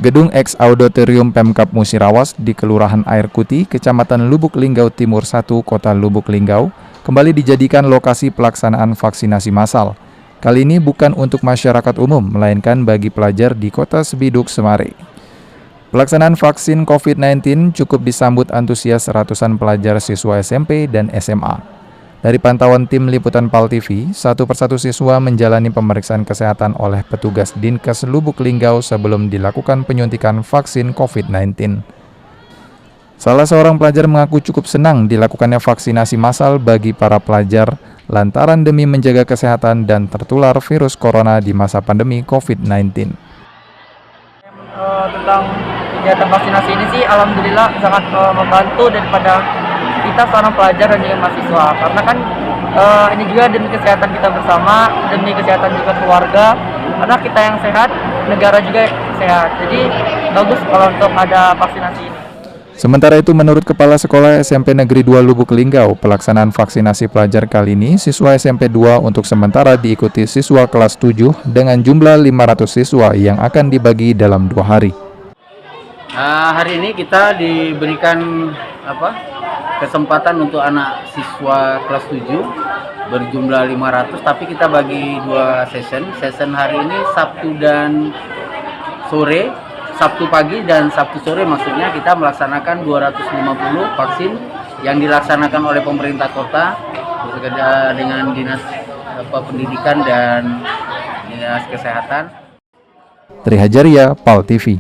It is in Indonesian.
Gedung X Auditorium Pemkab Musirawas di Kelurahan Air Kuti, Kecamatan Lubuk Linggau Timur 1, Kota Lubuk Linggau, kembali dijadikan lokasi pelaksanaan vaksinasi massal. Kali ini bukan untuk masyarakat umum, melainkan bagi pelajar di Kota Sebiduk, Semari. Pelaksanaan vaksin COVID-19 cukup disambut antusias ratusan pelajar siswa SMP dan SMA. Dari pantauan tim liputan PAL TV, satu persatu siswa menjalani pemeriksaan kesehatan oleh petugas Dinkes Lubuk Linggau sebelum dilakukan penyuntikan vaksin COVID-19. Salah seorang pelajar mengaku cukup senang dilakukannya vaksinasi massal bagi para pelajar lantaran demi menjaga kesehatan dan tertular virus corona di masa pandemi COVID-19. Tentang kegiatan vaksinasi ini sih alhamdulillah sangat membantu daripada kita seorang pelajar dan juga mahasiswa, karena kan ini juga demi kesehatan kita bersama, demi kesehatan juga keluarga, karena kita yang sehat, negara juga sehat. Jadi bagus kalau untuk ada vaksinasi ini. Sementara itu, menurut Kepala Sekolah SMP Negeri 2 Lubuk Linggau, pelaksanaan vaksinasi pelajar kali ini siswa SMP 2 untuk sementara diikuti siswa kelas 7 dengan jumlah 500 siswa yang akan dibagi dalam 2 hari. Hari ini kita diberikan kesempatan untuk anak siswa kelas 7 berjumlah 500, tapi kita bagi 2 session hari ini Sabtu dan sore, Sabtu pagi dan Sabtu sore, maksudnya kita melaksanakan 250 vaksin yang dilaksanakan oleh pemerintah kota bekerja dengan dinas pendidikan dan dinas kesehatan. Trihajaria, PAL TV.